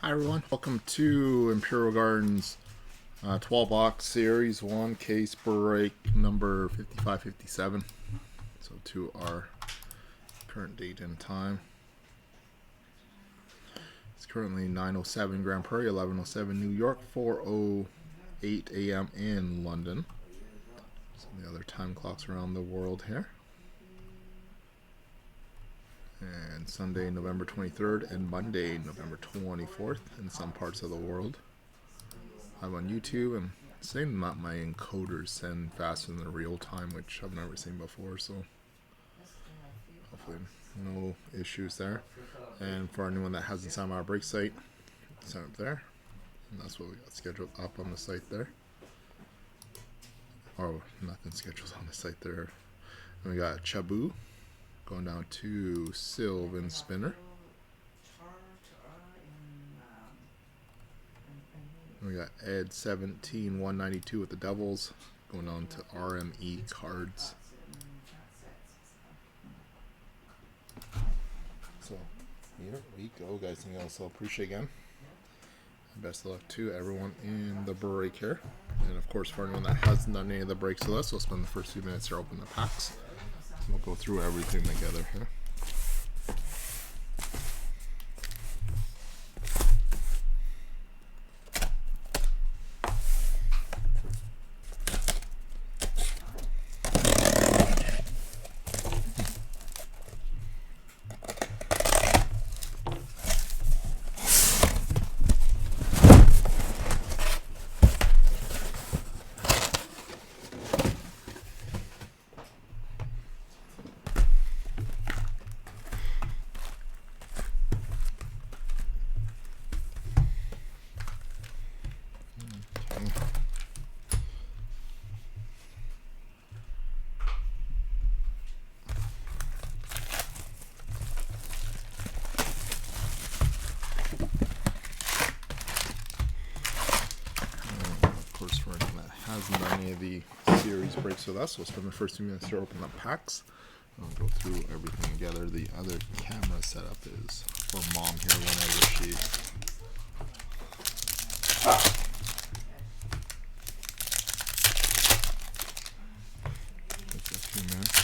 Hi everyone, welcome to Imperial Gardens 12 box series 1 case break number 5557. So to our current date and time. It's currently 9:07 Grand Prairie, 11:07 New York, 4:08 a.m. in London. Some of the other time clocks around the world here. And Sunday, November 23rd, and Monday, November 24th in some parts of the world. I'm on YouTube, and saying that my encoders send faster than the real time, which I've never seen before, so hopefully no issues there. And for anyone that hasn't signed our break site, sign up there. And that's what we got scheduled up on the site there. Oh, nothing scheduled on the site there. And we got Chabu going down to Sylvan Spinner. We got Ed 17192 with the Devils going on to RME Cards. So here we go, guys. Anything else I'll appreciate again. Best of luck to everyone in the break here. And of course, for anyone that hasn't done any of the breaks with us, we'll spend the first few minutes here opening the packs. We'll go through everything together here. Hasn't done any of the series breaks with us. We'll spend the first 2 minutes here opening up packs. I'll go through everything together. The other camera setup is for mom here whenever she takes a few minutes.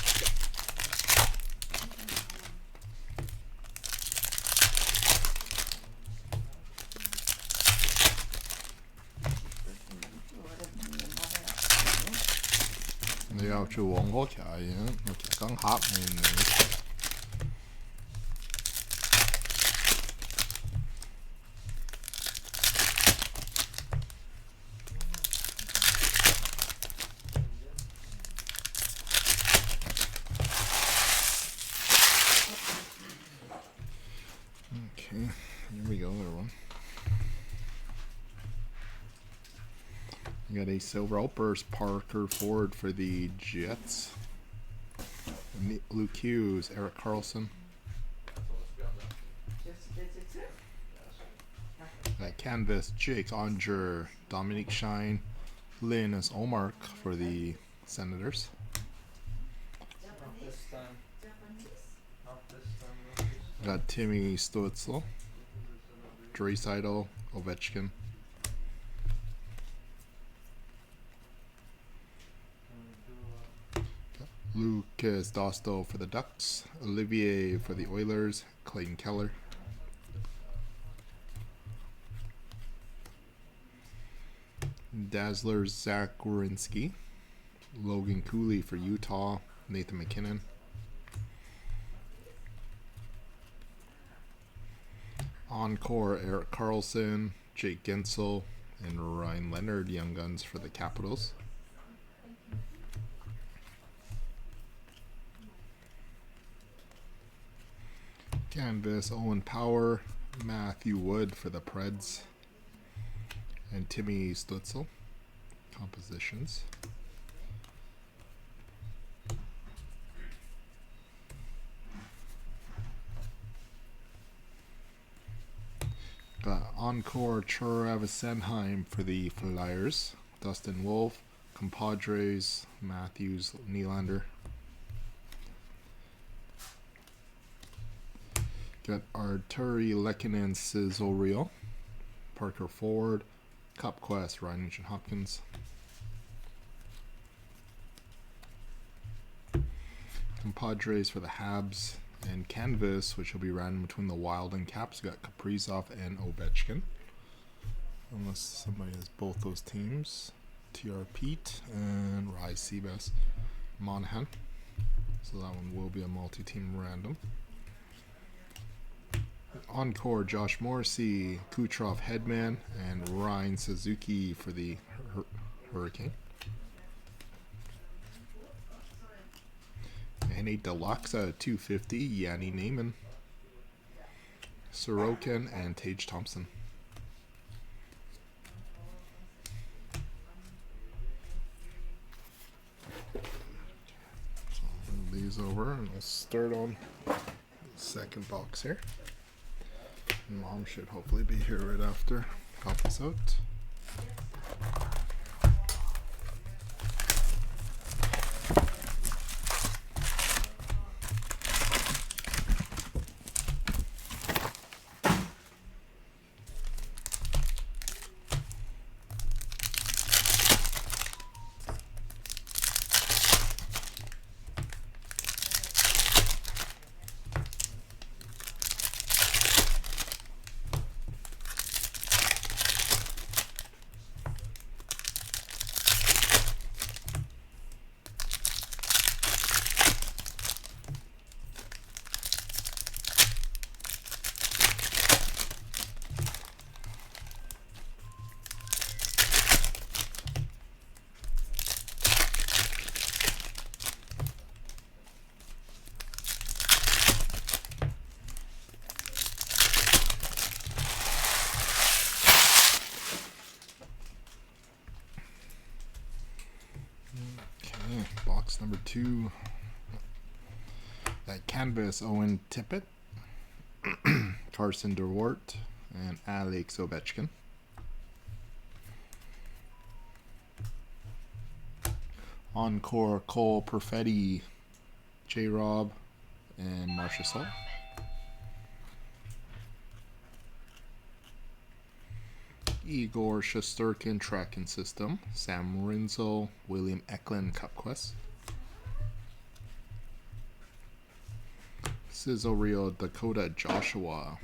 你要做黃河劇啊，我其實講黑面嚟。Okay, here we go, everyone. You got a silver outburst, Parker Ford for the Jets. Luke Hughes, Erik Karlsson. Canvas, Jake Onger, Dominique Shine, Linus Omark for the Senators. Got Timmy Stützle, Draisaitl, Ovechkin. Lucas Dosto for the Ducks, Olivier for the Oilers, Clayton Keller. Dazzlers, Zach Werenski, Logan Cooley for Utah, Nathan McKinnon. Encore, Erik Karlsson, Jake Gensel, and Ryan Leonard, Young Guns for the Capitals. Canvas, Owen Power, Matthew Wood for the Preds, and Timmy Stützle. Compositions. Got Encore, Travis Sanheim for the Flyers, Dustin Wolf, Compadres, Matthews, Nylander. Got Arturi Lehkonen Sizzle Reel, Parker Ford. Cup Quest, Ryan Nugent-Hopkins. Compadres for the Habs. And Canvas, which will be random between the Wild and Caps. We got Kaprizov and Ovechkin. Unless somebody has both those teams. TR Pete and Rye Seabass Monahan. So that one will be a multi-team random. Encore, Josh Morrissey, Kucherov Headman, and Ryan Suzuki for the Hurricane. And a deluxe out of 250, Yanni Naiman, Sorokin, and Tage Thompson. So I'll move these over and we'll start on the second box here. Mom should hopefully be here right after. Help us out. Box number 2. That Canvas, Owen Tippett, Carson DeWart, and Alex Ovechkin. Encore, Cole Perfetti, J-Rob, and Marcia Sol. Igor Shesterkin, Tracking System, Sam Rinzel, William Eklund, Cup Quest. Sizzle Rio Dakota Joshua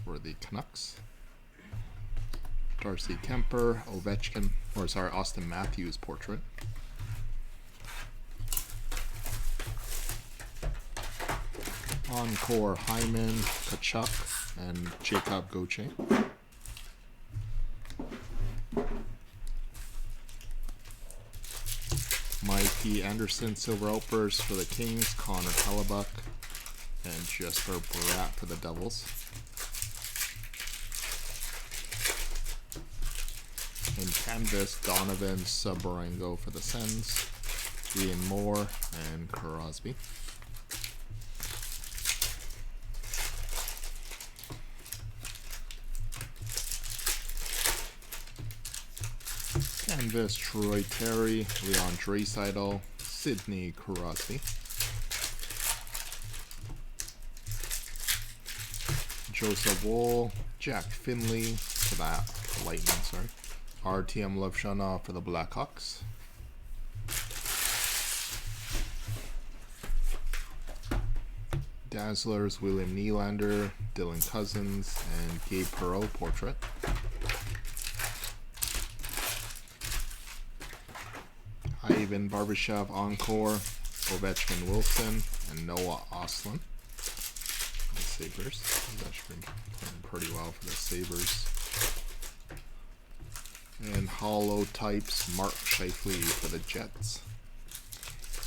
for the Canucks. Darcy Kemper, Ovechkin, Austin Matthews portrait. Encore, Hyman, Kachuk, and Jacob Gauthier. Mikey Anderson, Silver Outburst for the Kings, Connor Hellebuck, and Jesper Bratt for the Devils. In Canvas, Donovan Sabarengo for the Sens, Ian Moore, and Crosby. Canvas, Troy Terry, Leon Draisaitl, Sidney Crosby. Joseph Woll, Jack Finley for the Lightning, Artyom Levshunov for the Blackhawks. Dazzlers, William Nylander, Dylan Cousins, and Gabe Perreault portrait. Ivan Barbashev, Encore, Ovechkin Wilson, and Noah Ostlund. The Sabres. He's actually been playing pretty well for the Sabres. And Hollow Types, Mark Scheifele for the Jets.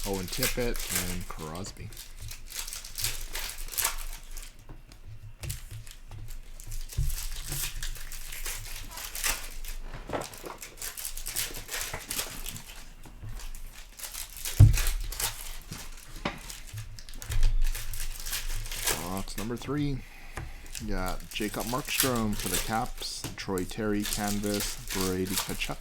Owen Tippett and Crosby. Box number 3. You got Jacob Markstrom for the Caps, Troy Terry Canvas, Brady Tkachuk.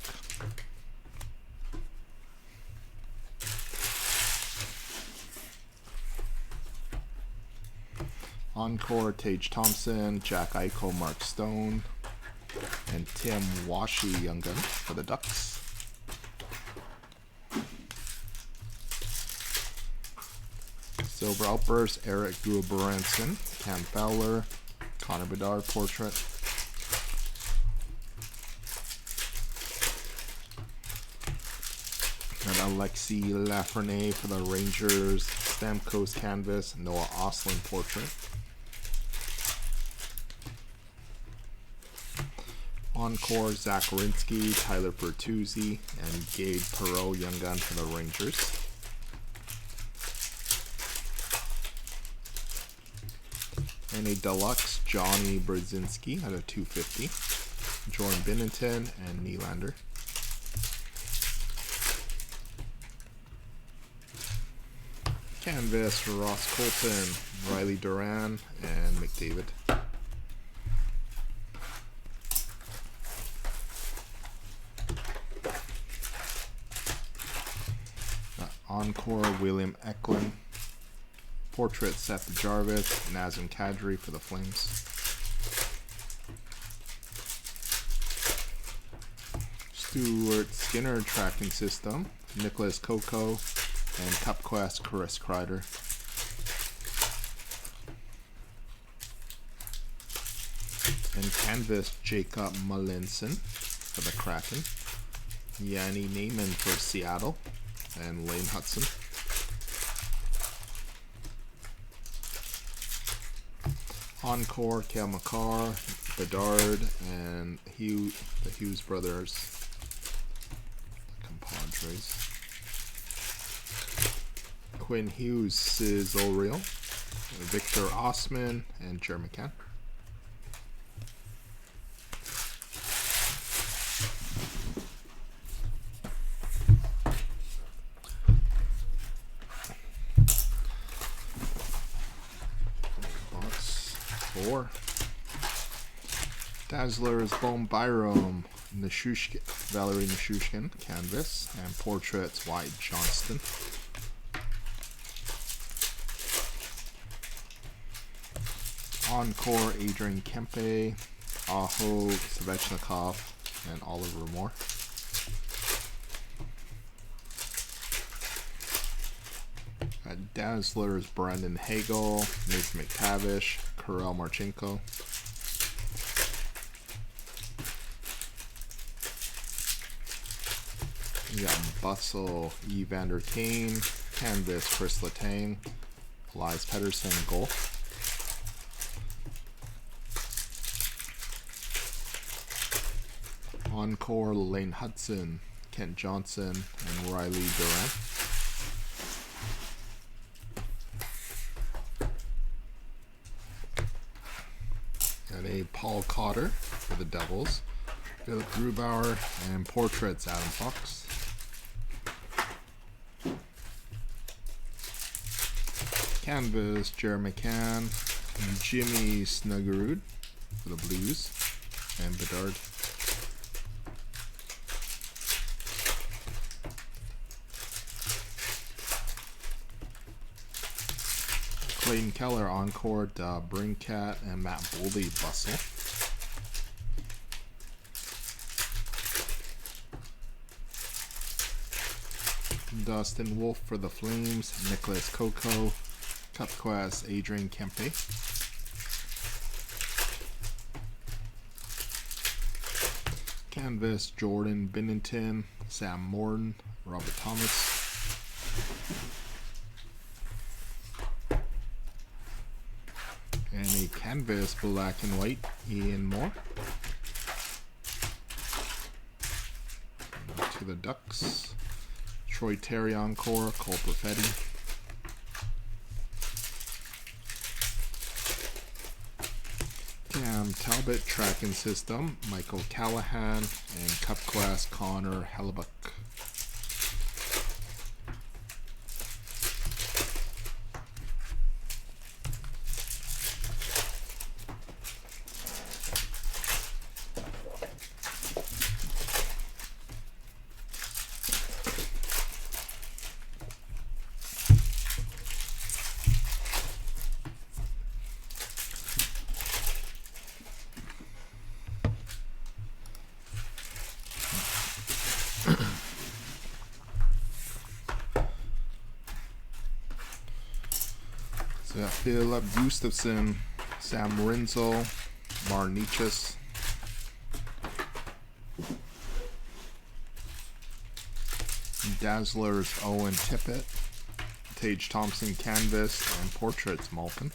Encore, Tage Thompson, Jack Eichel, Mark Stone, and and Tim Washi Young Gun for the Ducks. Silver Outburst, Eric Gulbranson, Cam Fowler, Connor Bedard portrait. And Alexi Lafreniere for the Rangers, Stamkos canvas, Noah Ostlund portrait. Encore, Zach Werenski, Tyler Bertuzzi, and Gabe Perreault Young Gun for the Rangers. And a deluxe Johnny Brodzinski at a 250. Jordan Binnington and Nylander. Canvas, Ross Colton, Riley Duran, and McDavid. Encore, William Eklund. Portrait, Seth Jarvis, Nazem Kadri for the Flames. Stuart Skinner tracking system, Nicholas Coco, and CupQuest Chris Kreider. And canvas, Jacob Mullinson for the Kraken. Yanni Neiman for Seattle, and Lane Hudson. Encore, Cale Makar, Bedard, and the Hughes brothers, compadres. Quinn Hughes, Sizzle Real, Victor Osman, and Jeremy McCann. Four. Dazzlers, Bohm Byram, Valerie Nishushkin, canvas, and portraits, Wyatt Johnston. Encore, Adrian Kempe, Aho Svechnikov, and Oliver Moore. Dazzlers, Brandon Hagel, Nathan McTavish, Kirill Marchenko. You got Bustle, Evander Kane, canvas, Chris Letang, Elias Pettersson, goal. Encore, Lane Hudson, Kent Johnson, and Riley Duran. And a Paul Cotter for the Devils, Philip Grubauer, and portraits, Adam Fox. Canvas, Jeremy McCann, and Jimmy Snuggerud for the Blues, and Bedard. Clayton Keller, Encore, Brinkat, and Matt Boldy, Bustle. Dustin Wolf for the Flames, Nicholas Coco, CupQuest, Adrian Kempe. Canvas, Jordan Binnington, Sam Morton, Robert Thomas. And a canvas, black and white, Ian Moore. To the Ducks, Troy Terry Encore, Cole Perfetti. Cam Talbot tracking system, Michael Callahan, and CupQuest, Connor Hellebuck. We got Philip Gustafsson, Sam Rinzel, Marnichus, Dazzlers Owen Tippett, Tage Thompson Canvas, and Portraits Malkin.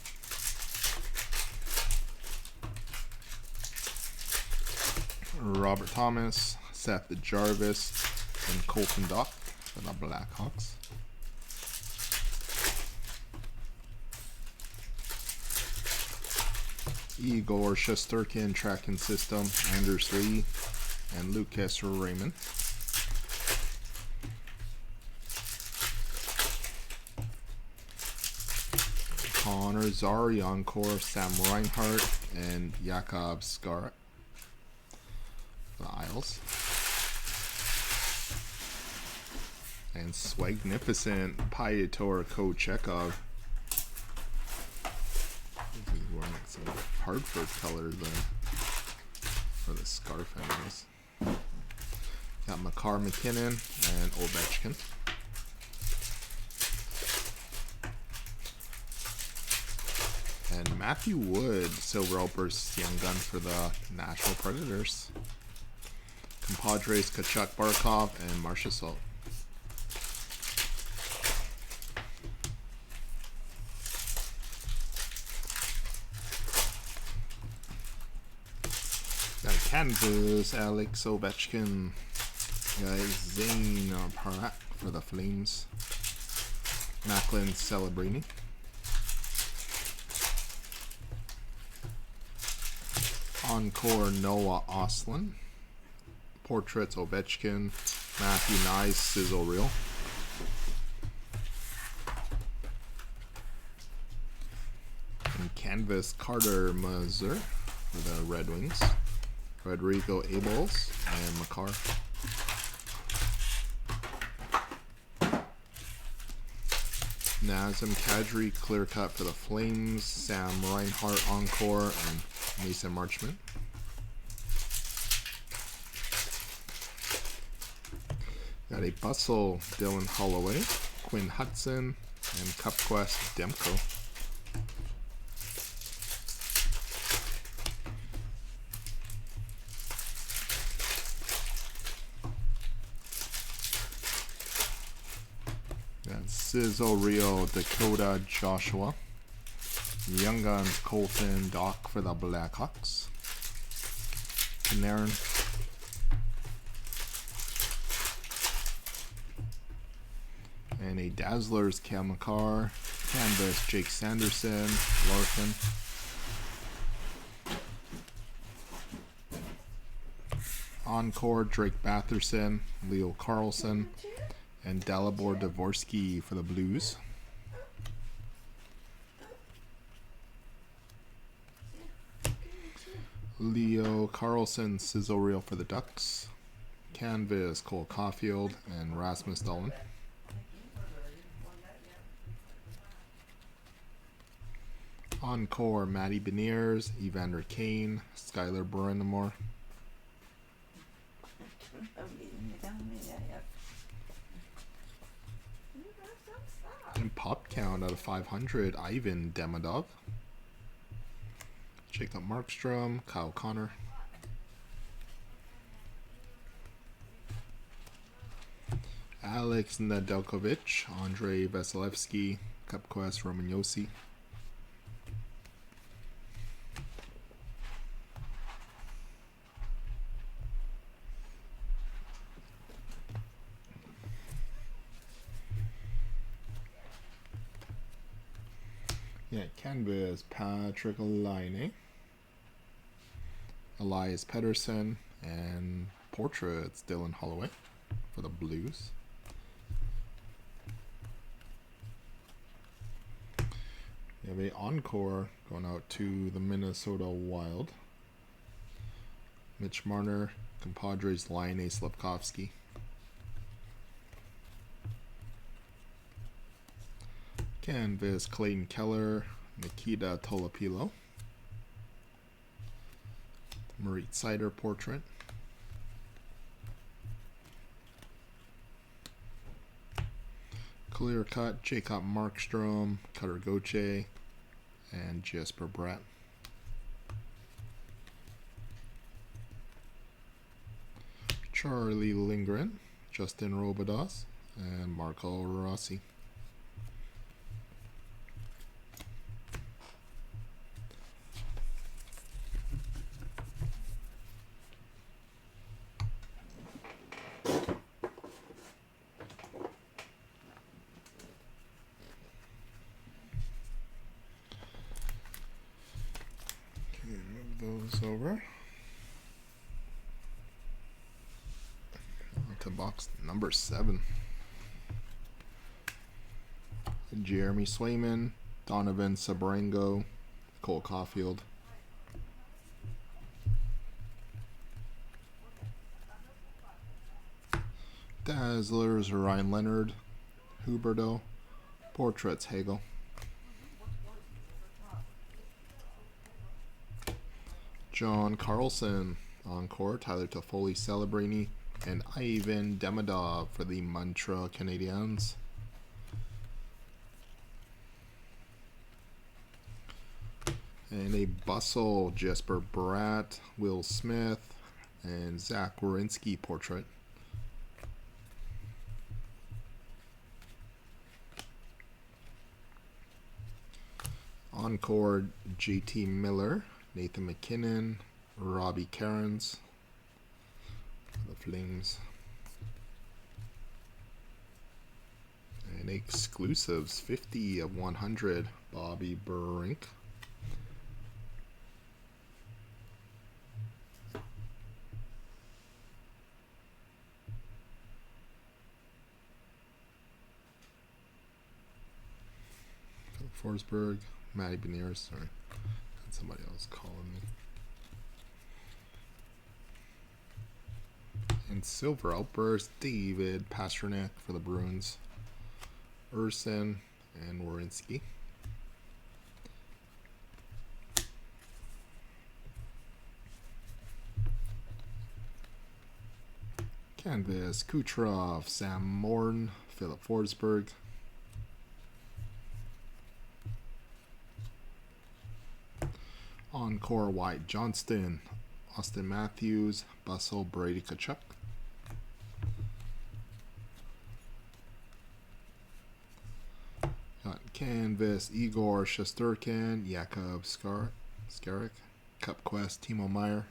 Robert Thomas, Seth Jarvis, and Colton Dock for the Blackhawks. Igor Shesterkin, Tracking System, Anders Lee, and Lucas Raymond. Connor Zary Encore, Sam Reinhart, and Jakob Skarak. The Isles. And Swagnificent Pyotr Kochekov. He's wearing like some Hartford colors for the scarf anyways. Got Makar McKinnon and Ovechkin. And Matthew Wood, Silver Outburst Young Gun for the Nashville Predators. Compadres Kachuk Barkov and Marchessault. Got Canvas Alex Ovechkin. Got Zane Parak for the Flames. Macklin Celebrini. Encore Noah Ostlund. Portraits Ovechkin. Matthew Nyes Sizzle Reel. And Canvas Carter Mazur for the Red Wings. Rodrigo Abels and Makar. Nazem Kadri Clear Cut for the Flames. Sam Reinhart Encore and Mason Marchment. Got a Bustle Dylan Holloway, Quinn Hudson, and CupQuest Demko. Got Sizzle Rio Dakota Joshua. Young Guns Colton Dock for the Blackhawks. Panarin. And a Dazzlers Cale Makar. Canvas Jake Sanderson. Larkin. Encore Drake Batherson. Leo Carlson. And Dalibor Dvorsky for the Blues. Leo Carlson Sizzle Reel for the Ducks. Canvas Cole Caulfield and Rasmus Dahlin. Encore Matty Beniers, Evander Kane, Skylar Brennamore. And pop count out of 500, Ivan Demidov. Jacob Markstrom, Kyle Connor. Alex Nedeljkovic, Andrei Vasilevsky, CupQuest Roman Josi. Yeah, Canvas Patrick Laine, Elias Pettersson, and Portraits Dylan Holloway for the Blues. You have a Encore going out to the Minnesota Wild. Mitch Marner, Compadres Laine Slavkovsky. Canvas Clayton Keller, Nikita Tolopilo. Marit Sider Portrait. Clear Cut Jacob Markstrom, Cutter Goche, and Jesper Bratt. Charlie Lindgren, Justin Robidas, and Marco Rossi. Move those over to box number 7. Jeremy Swayman, Donovan Sabrango, Cole Caulfield. Dazzlers, Ryan Leonard, Huberto, Portraits, Hagel. John Carlson, Encore, Tyler Toffoli, Celebrini, and Ivan Demidov for the Montreal Canadiens. And a Bustle, Jesper Bratt, Will Smith, and Zach Werenski portrait. Encore, JT Miller, Nathan McKinnon, Robbie Cairns, the Flames. And exclusives, 50 of 100, Bobby Brink. Forsberg, Matty Beniers, sorry. Had somebody else calling me. And Silver Outburst, David Pastrnak for the Bruins. Urson and Werenski. Canvas, Kucherov, Sam Morn, Philip Forsberg. Encore, White Johnston, Austin Matthews, Bustle, Brady Tkachuk. Got Canvas, Igor Shesterkin, Yakov Skarik, Cup Quest, Timo Meyer.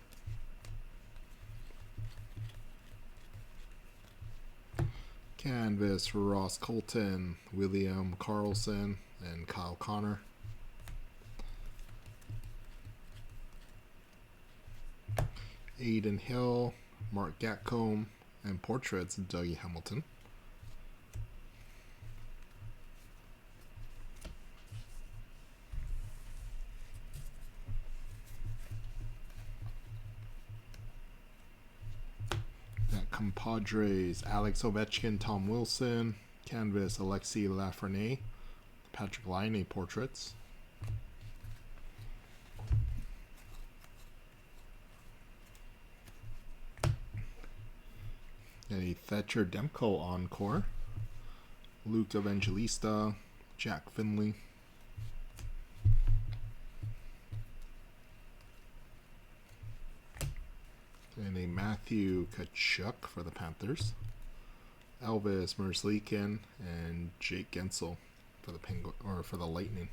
Canvas, Ross Colton, William Karlsson, and Kyle Connor. Aiden Hill, Mark Gatcomb, and portraits, Dougie Hamilton. Got Compadres, Alex Ovechkin, Tom Wilson, Canvas, Alexi Lafreniere, Patrick Laine portraits. A Thatcher Demko Encore, Luke Evangelista, Jack Finley. And a Matthew Tkachuk for the Panthers, Elvis Merzlikin, and Jake Gensel for the for the Lightning.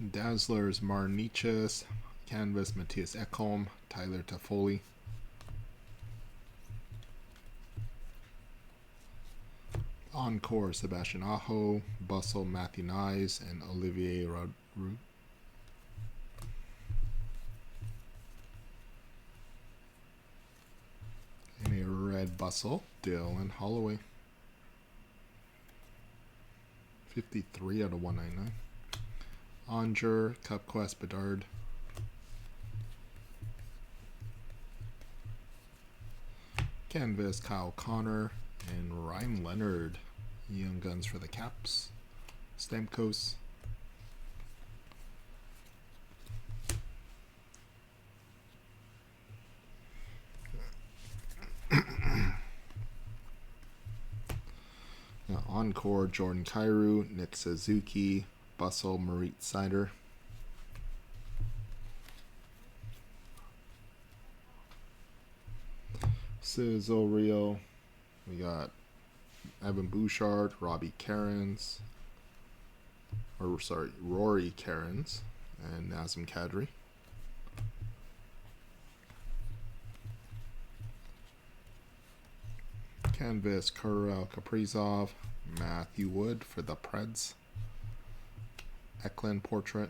Dazzlers, Marnichus, Canvas, Matthias Ekholm, Tyler Toffoli. Encore, Sebastian Aho, Bustle, Matthew Nyes, and Olivier Rodrigue. And a red Bustle, Dylan Holloway. 53 out of 199. Onger, Cup Quest, Bedard. Canvas, Kyle Connor, and Ryan Leonard. Young Guns for the Caps. Stamkos. Encore, Jordan Kyrou, Nick Suzuki, Bustle, Marit Sider. Sizzle Rio, we got Evan Bouchard, Rory Cairns, and Nazem Kadri. Canvas, Kirill Kaprizov, Matthew Wood for the Preds. Eklund portrait.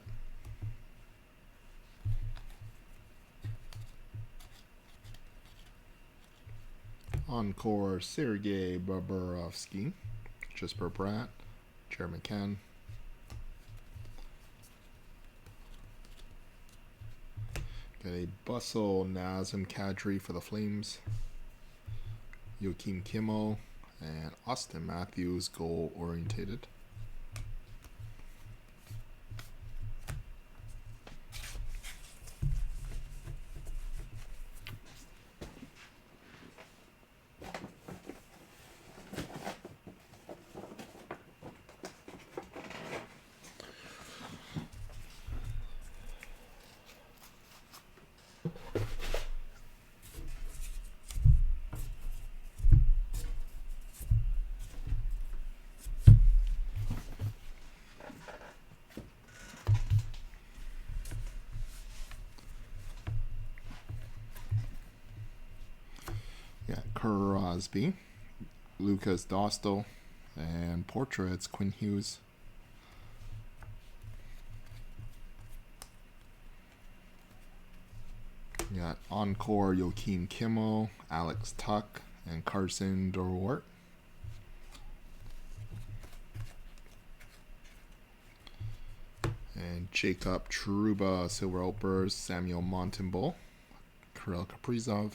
Encore, Sergei Bobrovsky, Jesper Bratt, Jeremy McCann. Got a Bustle, Nazem Kadri for the Flames. Joakim Kimmel and Austin Matthews, goal orientated. Yeah, Crosby, Lucas Dostal, and portraits, Quinn Hughes. You got Encore, Joakim Kimmel, Alex Tuck, and Carson Dewart. And Jacob Trouba, Silver Outburst, Samuel Montembeault, Kirill Kaprizov.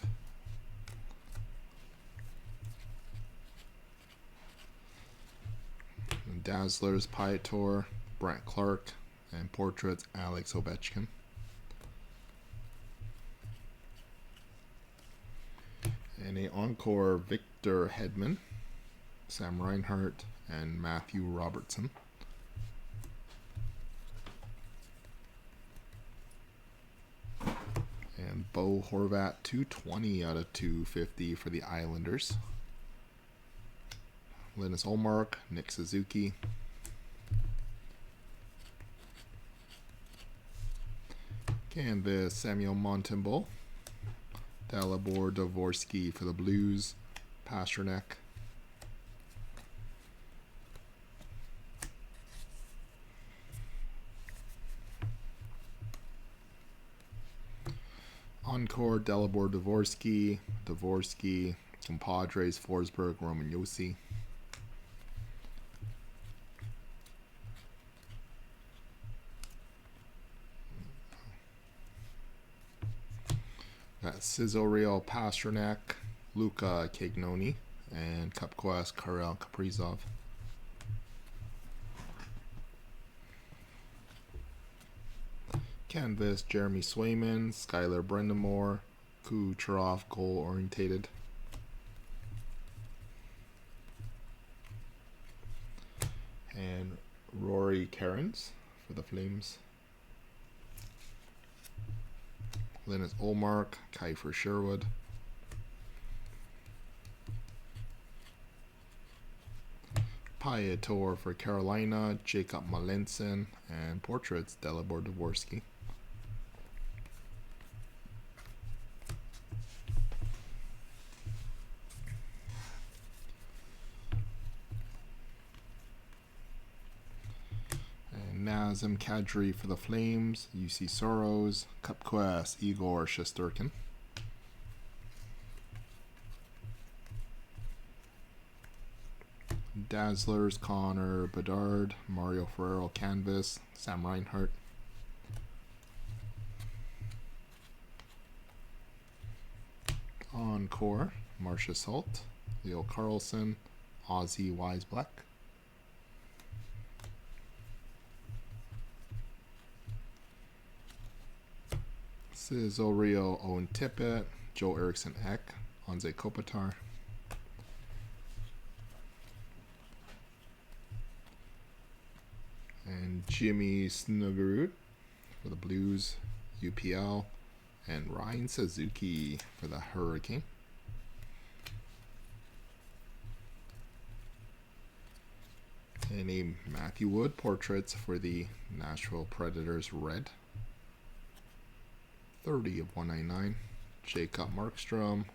Dazzlers, Piator, Brant Clark, and portraits, Alex Ovechkin. And a Encore, Victor Hedman, Sam Reinhart, and Matthew Robertson. And Bo Horvat, 220 out of 250 for the Islanders. Linus Ullmark, Nick Suzuki. Canvas, Samuel Montembeault. Dalibor Dvorsky for the Blues. Pasternak. Encore, Dalibor Dvorsky. Compadres, Forsberg, Roman Josi. Got Sizzle Real, Pasternak, Luca Cagnoni, and Cup Quest, Kirill Kaprizov. Canvas, Jeremy Swayman, Skylar Brendamore, Kucherov, goal orientated. And Rory Cairns for the Flames. Linus Ullmark, Kiefer Sherwood. Piator for Carolina, Jacob Malinson, and portraits, Dalibor Dvorsky. Nazem Kadri for the Flames, UC Soros, Cup Quest, Igor Shesterkin. Dazzlers, Connor Bedard, Mario Ferrero Canvas, Sam Reinhart. Encore, Marcia Salt, Leo Carlson, Ozzy Weisblack. Sizzle Rio, Owen Tippett, Joe Eriksson Ek, Anze Kopitar. Jimmy Snuggerud for the Blues, UPL, and Ryan Suzuki for the Hurricane. And a Matthew Wood Portraits for the Nashville Predators Red. 30 of 199. Jacob Markstrom.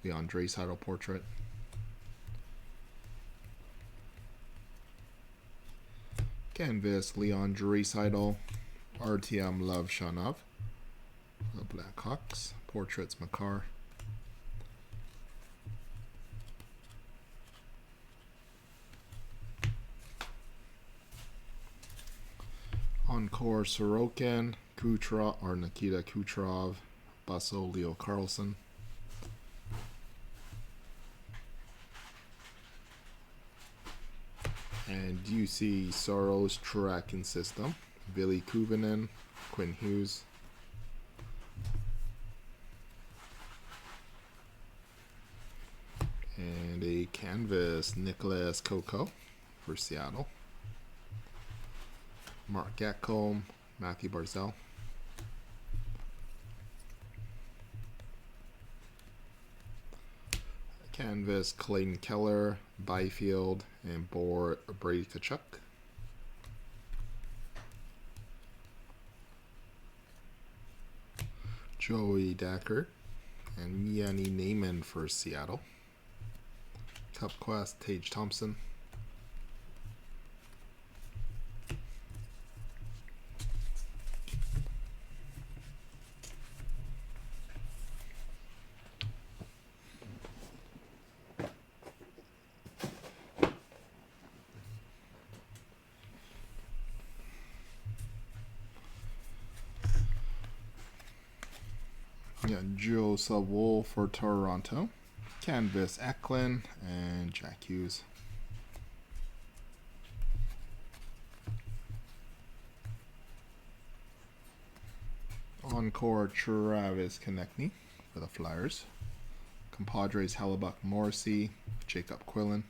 Leon Draisaitl Portrait. Canvas Leon Draisaitl. RTM Love Shanov. The Blackhawks. Portraits Makar. Encore Sorokin, Kucherov or Nikita Kucherov, Basso Leo Carlson. And UC Soros Tracking System, Billy Kuvanen, Quinn Hughes. And a canvas Nicholas Coco for Seattle. Mark Gatcomb, Matthew Barzell. Canvas Clayton Keller, Byfield, and Brady Tkachuk. Joey Dackert and Yanni Naiman for Seattle. Cup Quest, Tage Thompson. Joe Savoie for Toronto. Canvas Eklund and Jack Hughes. Encore Travis Konecny for the Flyers. Compadres Hellebuyck Morrissey, Jacob Quillen.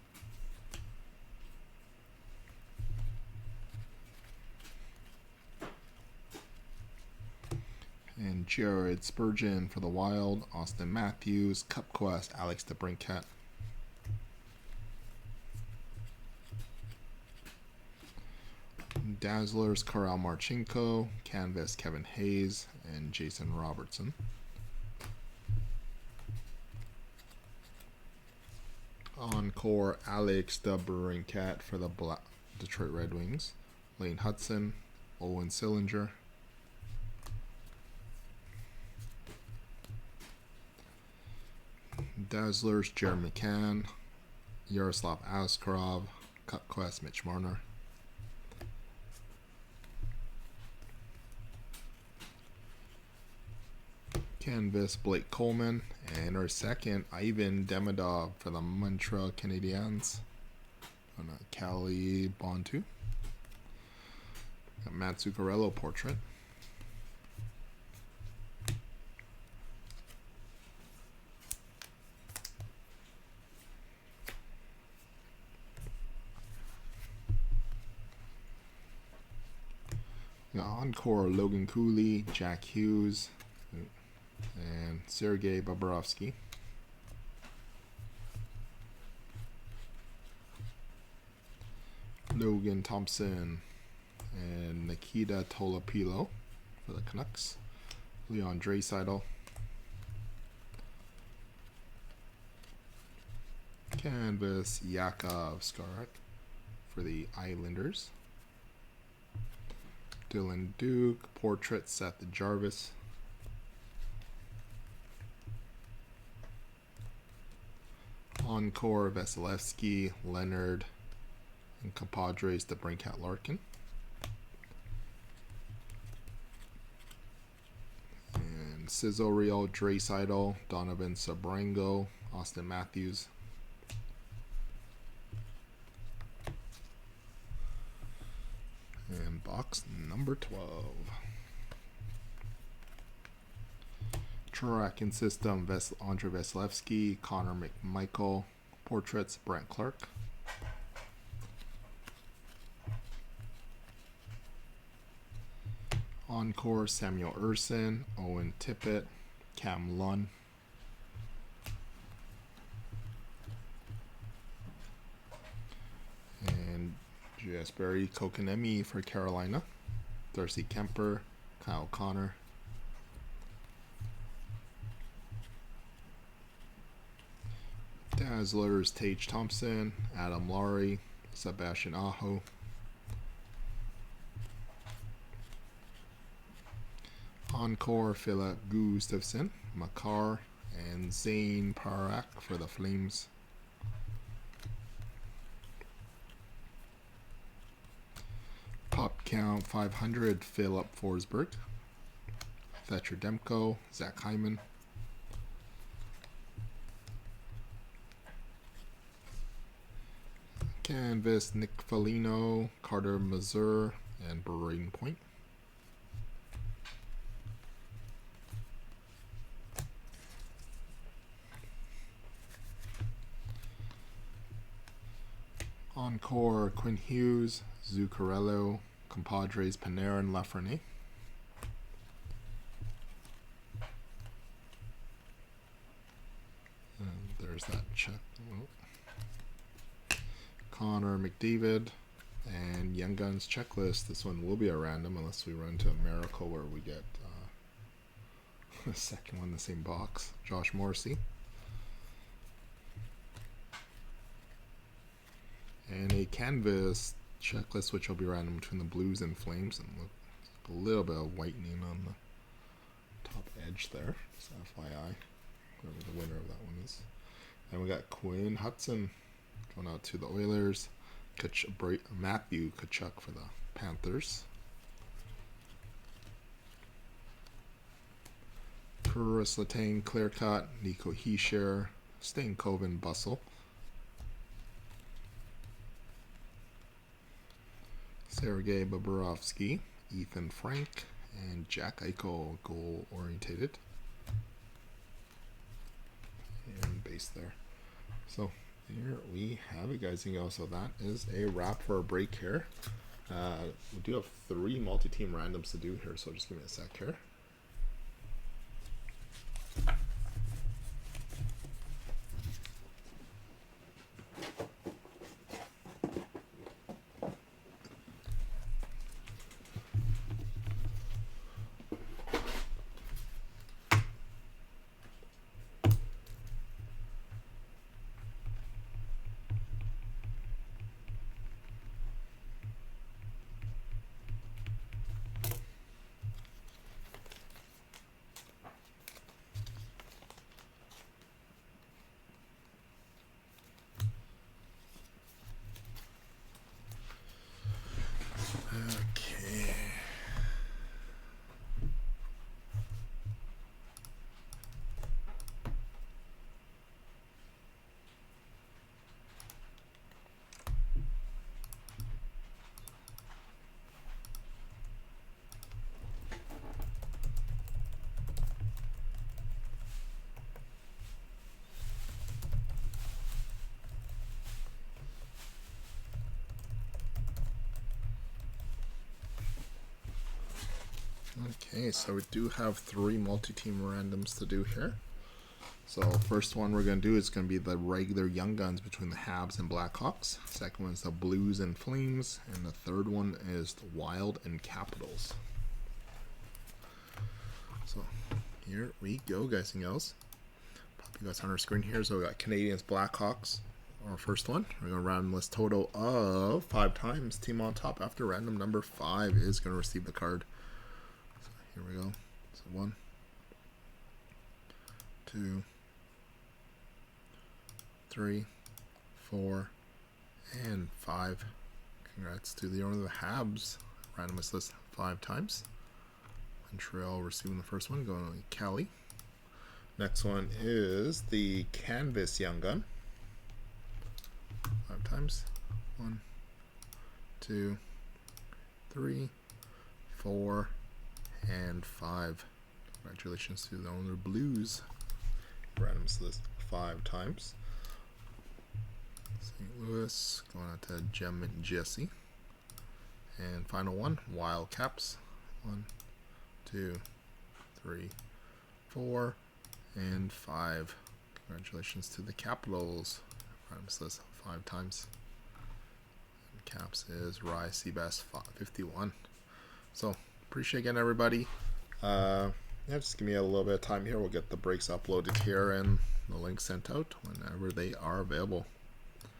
And Jared Spurgeon for the Wild, Austin Matthews, Cup Quest, Alex DeBrincat. Dazzlers, Karel Marchenko, Canvas, Kevin Hayes, and Jason Robertson. Encore, Alex DeBrincat for the Detroit Red Wings, Lane Hudson, Owen Sillinger. Dazzlers, Jared McCann, Yaroslav Askarov, Cup Quest, Mitch Marner. Canvas, Blake Coleman, and our second, Ivan Demidov for the Montreal Canadiens. On a Cali Bontu. A Matt Zuccarello portrait. Encore, Logan Cooley, Jack Hughes, and Sergei Bobrovsky. Logan Thompson and Nikita Tolopilo for the Canucks. Leon Draisaitl. Canvas Yakov Skarak for the Islanders. Dylan Duke, portrait Seth Jarvis. Encore Vasilevsky, Leonard, and Compadres DeBrincat Larkin. And Sizzle Real, Draisaitl, Donovan Sabrango, Austin Matthews. And box number 12. Tracking System, Andre Vasilevsky, Connor McMichael, portraits Brent Clark. Encore, Samuel Urson, Owen Tippett, Cam Lunn. And J.S. Berry Kokanemi for Carolina. Darcy Kemper, Kyle Connor. Dazzlers, Tage Thompson, Adam Laurie, Sebastian Aho. Encore, Philip Gustafson, Makar, and Zane Parak for the Flames. Pop count 500, Philip Forsberg, Thatcher Demko, Zach Hyman. Canvas, Nick Foligno, Carter Mazur, and Braden Point. Encore, Quinn Hughes, Zuccarello, Compadres, Panarin, Lafreniere. And there's that check. Connor McDavid, and Young Guns checklist. This one will be a random unless we run to a miracle where we get the second one in the same box. Josh Morrissey. And a canvas checklist, which will be random between the Blues and Flames, and look, a little bit of whitening on the top edge there. Just FYI, whoever the winner of that one is. And we got Quinn Hudson going out to the Oilers. Matthew Tkachuk for the Panthers. Chris Letang, clear cut. Nico Hischier, Stankoven, Bustle. Sergei Bobrovsky, Ethan Frank, and Jack Eichel, goal orientated. And base there. So here we have it, guys. So that is a wrap for a break here. We do have 3 multi-team randoms to do here, so just give me a sec here. Okay, so we do have 3 multi-team randoms to do here. So first one we're going to do is going to be the regular Young Guns between the Habs and Blackhawks. Second one is the Blues and Flames. And the third one is the Wild and Capitals. So here we go, guys and gals. Pop you guys on our screen here. So we got Canadiens, Blackhawks. Our first one. We're going to random list total of 5 times. Team on top after random number 5 is going to receive the card. Here we go. So 1, 2, 3, 4, and 5. Congrats to the owner of the Habs. Randomized list 5 times. Montreal receiving the first one, going to Cali. Next one is the Canvas Young Gun. 5 times. 1, 2, 3, 4, and 5. Congratulations to the owner Blues. Randomized list 5 times. St. Louis going out to Gem and Jesse. And final one, Wild Caps. 1, 2, 3, 4, and 5. Congratulations to the Capitals. Primes list 5 times. And Caps is Rye Seabass 51. So appreciate again everybody. Yeah, just give me a little bit of time here. We'll get the breaks uploaded here and the link sent out whenever they are available.